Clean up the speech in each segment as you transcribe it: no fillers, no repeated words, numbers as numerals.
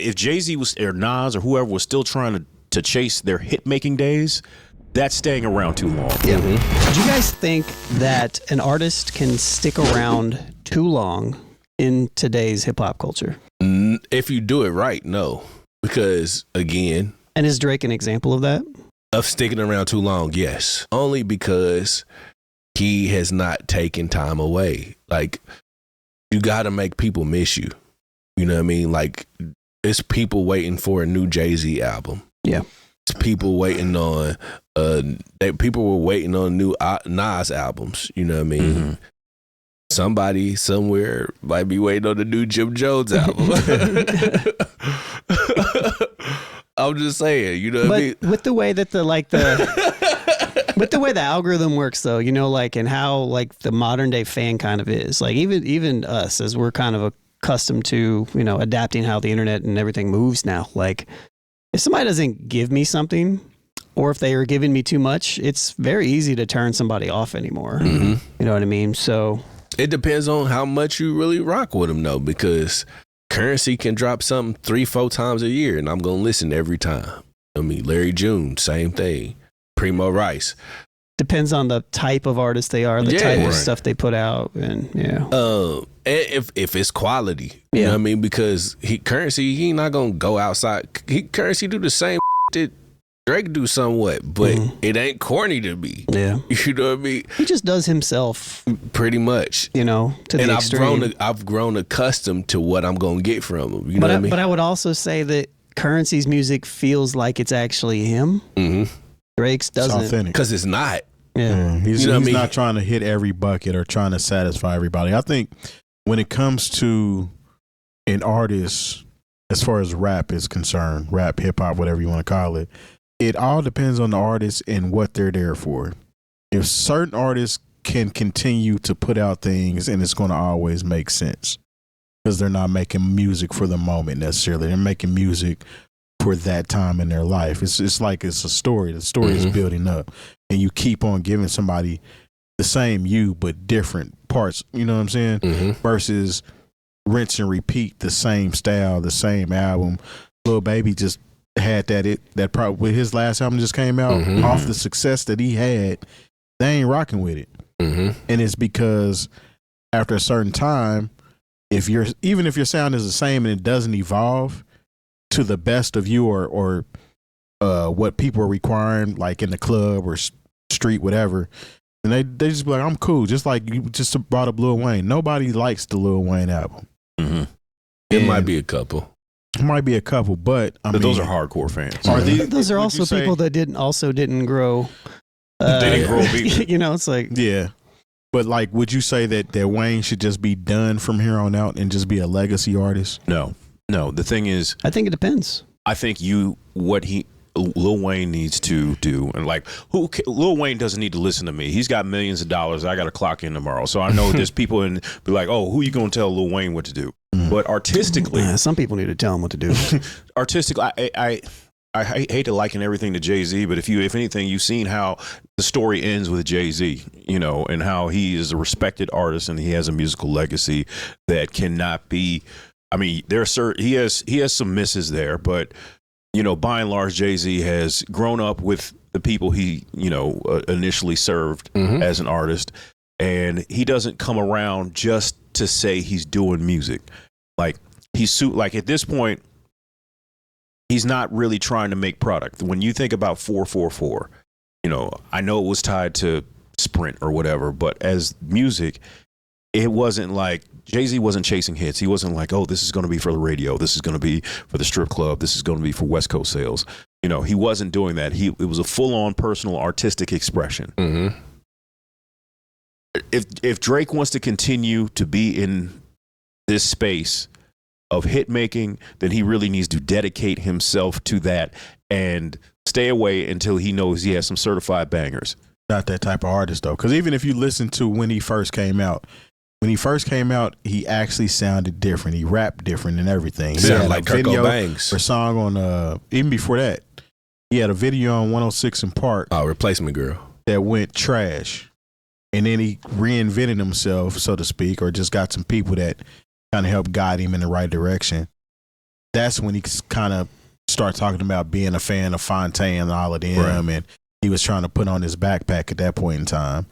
if Jay-Z was or Nas or whoever was still trying to chase their hit making days, that's staying around too long. Yeah. Do you guys think that an artist can stick around too long in today's hip hop culture? If you do it right, no. Because again, and is Drake an example of that? Of sticking around too long, yes. Only because he has not taken time away. Like, you got to make people miss you. You know what I mean? Like, it's people waiting for a new Jay-Z album. Yeah. It's people waiting on, people were waiting on new Nas albums. You know what I mean? Mm-hmm. Somebody somewhere might be waiting on the new Jim Jones album. I'm just saying, you know what I mean? With the way that with the way the algorithm works, though, you know, like, and how like the modern day fan kind of is, like, even us, as we're kind of accustomed to, you know, adapting how the internet and everything moves now. Like, if somebody doesn't give me something, or if they are giving me too much, it's very easy to turn somebody off anymore. Mm-hmm. You know what I mean? So it depends on how much you really rock with them, though, because Currency can drop something 3-4 times a year, and I'm gonna listen every time. I mean, Larry June, same thing. Primo Rice. Depends on the type of artist they are, the type of stuff they put out, and if it's quality, you know what I mean, because Currency, he not gonna go outside. Currency do the same that Drake do somewhat, but it ain't corny to me. Yeah, you know what I mean. He just does himself, pretty much. You know, to the extreme. I've grown accustomed to what I'm gonna get from him. You know what I mean. But I would also say that Currency's music feels like it's actually him. Mm-hmm. Drake's doesn't, because it's not. Yeah, he's not trying to hit every bucket or trying to satisfy everybody. I think when it comes to an artist, as far as rap is concerned, rap, hip hop, whatever you want to call it, it all depends on the artist and what they're there for. If certain artists can continue to put out things, and it's going to always make sense, because they're not making music for the moment necessarily. They're making music for that time in their life. It's like it's a story. The story is building up, and you keep on giving somebody the same you but different parts. You know what I'm saying? Mm-hmm. Versus rinse and repeat the same style, the same album. Lil Baby just had that probably with his last album just came out off the success that he had. They ain't rocking with it, and it's because after a certain time, even if your sound is the same and it doesn't evolve to the best of you or what people are requiring, like in the club or street, whatever, and they just be like, I'm cool. Just like you just brought up Lil Wayne. Nobody likes the Lil Wayne album. Mm-hmm. It might be a couple. It might be a couple, but I mean, those are hardcore fans. Those are also people that didn't grow. They didn't grow either. You know, it's like, yeah. But like, would you say that Wayne should just be done from here on out and just be a legacy artist? No. The thing is, I think it depends. I think Lil Wayne needs to do, and like, Lil Wayne doesn't need to listen to me. He's got millions of dollars. I got to clock in tomorrow. So I know there's people and be like, oh, who you going to tell Lil Wayne what to do? But artistically, some people need to tell him what to do. Artistically, I hate to liken everything to Jay-Z, but if anything, you've seen how the story ends with Jay-Z, you know, and how he is a respected artist and he has a musical legacy that cannot be. I mean, he has some misses there, but you know, by and large, Jay-Z has grown up with the people he, you know, initially served as an artist, and he doesn't come around just to say he's doing music. Like like at this point, he's not really trying to make product. When you think about 444, you know, I know it was tied to Sprint or whatever, but as music, it wasn't like Jay-Z wasn't chasing hits. He wasn't like, oh, this is going to be for the radio. This is going to be for the strip club. This is going to be for West Coast sales. You know, he wasn't doing that. It was a full-on personal artistic expression. Mm-hmm. If Drake wants to continue to be in this space of hit making, then he really needs to dedicate himself to that and stay away until he knows he has some certified bangers. Not that type of artist, though, because even if you listen to when he first came out, he actually sounded different. He rapped different and everything. He sounded had like a video Banks. or song on even before that, he had a video on 106 in Park. Oh, Replacement Girl. That went trash. And then he reinvented himself, so to speak, or just got some people that kind of helped guide him in the right direction. that's when he kind of started talking about being a fan of Fontaine and all of them, and he was trying to put on his backpack at that point in time.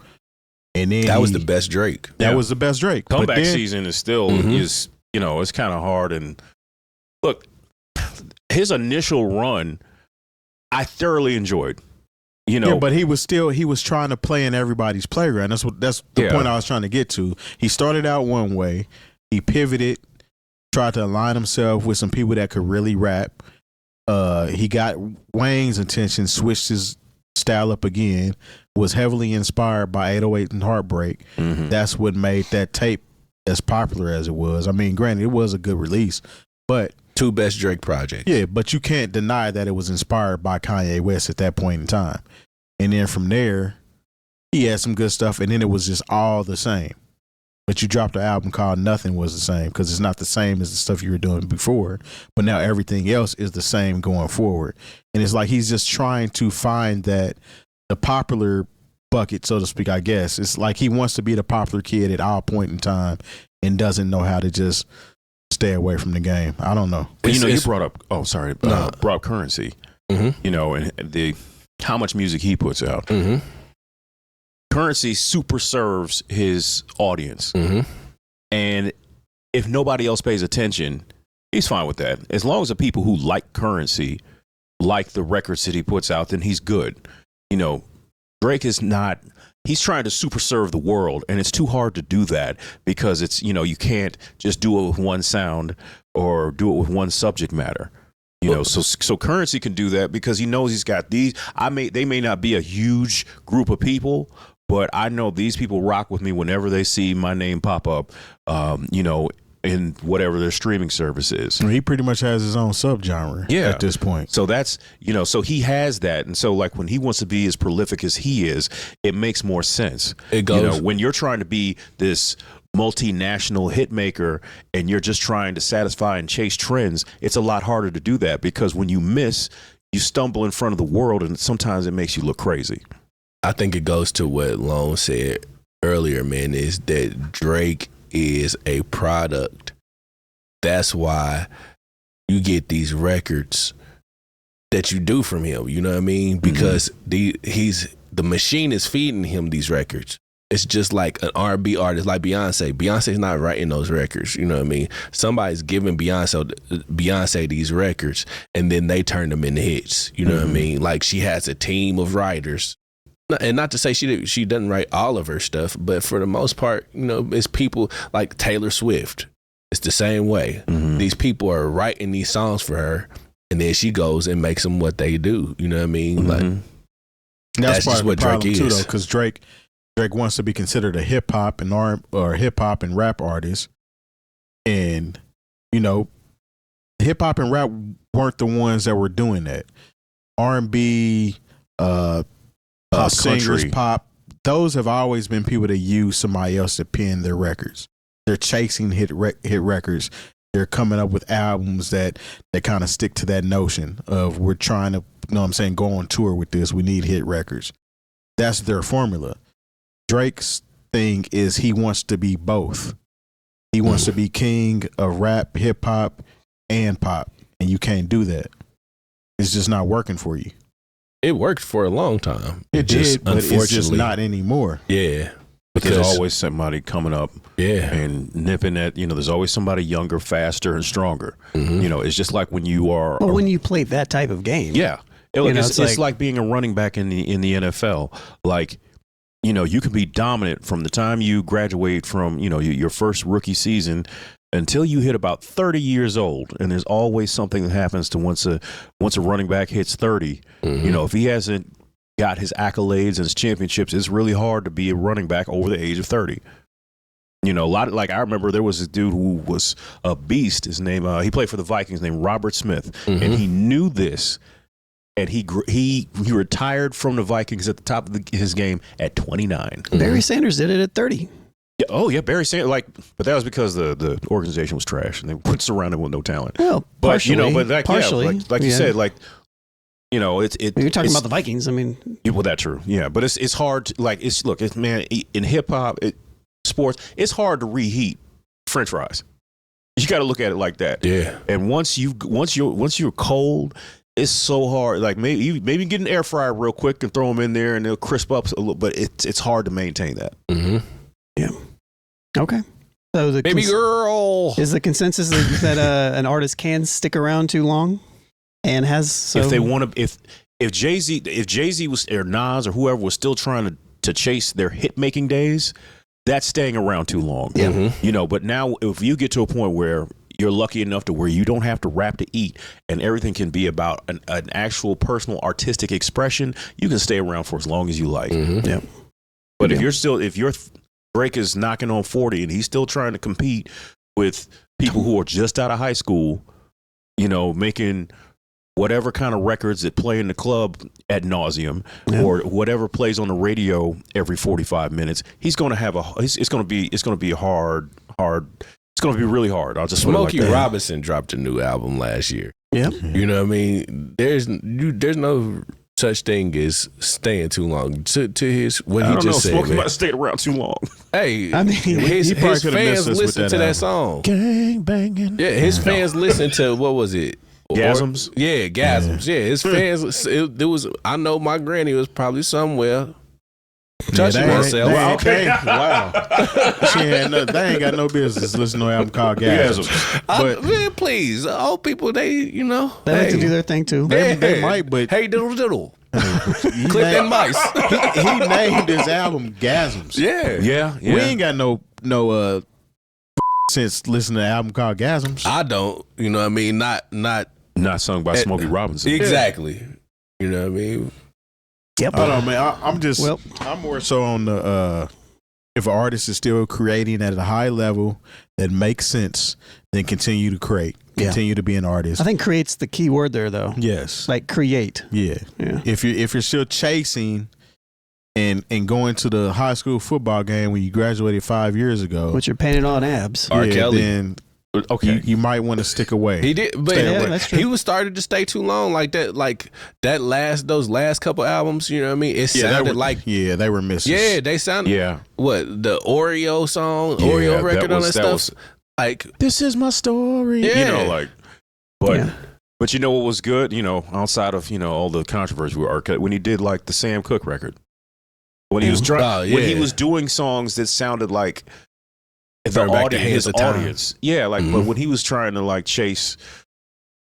And then that was the best Drake. That was the best Drake. Comeback season is still is it's kind of hard. And look, his initial run, I thoroughly enjoyed. Yeah, but he was trying to play in everybody's playground. That's the point I was trying to get to. He started out one way, he pivoted, tried to align himself with some people that could really rap. He got Wayne's attention, switched his style up again, was heavily inspired by 808 and Heartbreak. That's what made that tape as popular as it was. I mean, granted, it was a good release, but 2 best Drake projects. Yeah, but you can't deny that it was inspired by Kanye West at that point in time. And then from there, he had some good stuff, and then it was just all the same. But you dropped an album called Nothing Was the Same, because it's not the same as the stuff you were doing before, but now everything else is the same going forward. And it's like he's just trying to find the popular bucket, so to speak, I guess. It's like he wants to be the popular kid at all point in time and doesn't know how to just stay away from the game. I don't know. But you brought up brought up Currency. And how much music he puts out. Currency super serves his audience. And if nobody else pays attention, he's fine with that. As long as the people who like Currency like the records that he puts out, then he's good. Drake is not, he's trying to super serve the world, and it's too hard to do that because it's, you can't just do it with one sound or do it with one subject matter. So Currency can do that because he knows he's got these. They may not be a huge group of people, but I know these people rock with me whenever they see my name pop up, in whatever their streaming service is. He pretty much has his own subgenre at this point. So that's, so he has that. And so like when he wants to be as prolific as he is, it makes more sense. It goes. When you're trying to be this multinational hit maker and you're just trying to satisfy and chase trends, it's a lot harder to do that because when you miss, you stumble in front of the world and sometimes it makes you look crazy. I think it goes to what Lone said earlier, man, is that Drake is a product. That's why you get these records that you do from him, you know what I mean? Because the machine is feeding him these records. It's just like an R&B artist like Beyonce. Beyonce's not writing those records, you know what I mean? Somebody's giving Beyonce these records and then they turn them into hits, you know what I mean? Like she has a team of writers. And not to say she doesn't write all of her stuff, but for the most part, it's people like Taylor Swift. It's the same way. These people are writing these songs for her, and then she goes and makes them what they do. You know what I mean? Like that's just what Drake is, too, though, because Drake wants to be considered a hip hop and rap artist, and hip hop and rap weren't the ones that were doing that. R&B, pop singers, country. Pop, those have always been people that use somebody else to pen their records. They're chasing hit records. They're coming up with albums that kind of stick to that notion of we're trying to, go on tour with this. We need hit records. That's their formula. Drake's thing is he wants to be both. He wants to be king of rap, hip hop, and pop, and you can't do that. It's just not working for you. It worked for a long time. It did, but it's just not anymore. Yeah. But there's always somebody coming up and nipping at, there's always somebody younger, faster, and stronger. It's just like when you are. Well, when you play that type of game. Yeah. It's like being a running back in the NFL. Like, you can be dominant from the time you graduate from, your first rookie season until you hit about 30 years old. And there's always something that happens to once a running back hits 30. If he hasn't got his accolades and his championships, it's really hard to be a running back over the age of 30. A lot of, like, I remember there was a dude who was a beast. His name, he played for the Vikings, named Robert Smith. And he knew this. And he retired from the Vikings at the top of his game at 29. Barry Sanders did it at 30. Yeah, Barry Sanders. But that was because the organization was trash and they wouldn't surround him with no talent. Well, but partially, partially, like you said, like you're talking about the Vikings. I mean, well, that's true. Yeah, but it's hard. In hip hop, sports, it's hard to reheat French fries. You got to look at it like that. Yeah. And once you're cold, it's so hard. Like maybe get an air fryer real quick and throw them in there and they'll crisp up a little. But it's hard to maintain that. Mm-hmm. Yeah. Okay. So the Baby girl. is the consensus that an artist can stick around too long and has so If they want to, if Jay-Z was or Nas or whoever was still trying to chase their hit making days, that's staying around too long. Yeah. Mm-hmm. You know, but now if you get to a point where you're lucky enough to where you don't have to rap to eat and everything can be about an actual personal artistic expression, you can stay around for as long as you like. Mm-hmm. Yeah. But Yeah. if your Drake is knocking on 40 and he's still trying to compete with people who are just out of high school, you know, making whatever kind of records that play in the club ad nauseum or whatever plays on the radio every 45 minutes, he's going to have it's going to be hard. It's going to be really hard. I'll just Smokey like that. Robinson dropped a new album last year. Yep. You know what I mean? There's no such thing as staying too long. To his what he just said. Smokey Man. might have stayed around too long. Hey, I mean, his he probably could've fans missed us with listen that to that album. song. Gang banging. Yeah, his fans listen to what was it? Gasms? Yeah, gasms. Yeah, his fans. It was. I know my granny was probably somewhere touching herself. Wow. They ain't got no business listening to an album called Gasms. But Man, please, old people, they they like to do their thing too. they might, but hey, diddle diddle, he click that named- mice. he named his album Gasms. Yeah, Yeah. We ain't got no since listening to an album called Gasms. I don't. You know what I mean? Not sung by Smokey Robinson. exactly. You know what I mean? Yep. I don't know, man. I'm just Well- I'm more so on the if an artist is still creating at a high level that makes sense, then continue to create. Yeah. Continue to be an artist. I think create's the key word there, though. Yes. Like create. Yeah. Yeah. If you're still chasing and going to the high school football game when you graduated 5 years ago, But you're painted on abs. R. Kelly. then Okay. you might want to stick away. He did, but Yeah, that's true. he was started to stay too long, like those last couple albums. You know what I mean? It sounded like they were missing. yeah, they sounded Yeah. what the Oreo song, Yeah, Oreo that record on was- that that stuff. was- Like This is my story. Yeah. You know, like, but Yeah. but you know what was good? You know, outside of all the controversy with R. Kelly, when he did like the Sam Cooke record, when he was trying, when he was doing songs that sounded like the Throwing back the audience, hands his of time. audience, yeah, like, but when he was trying to like chase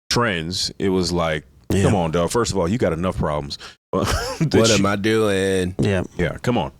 trends, it was like, come on, dog. First of all, you got enough problems. what am I doing? Yeah. Yeah, come on.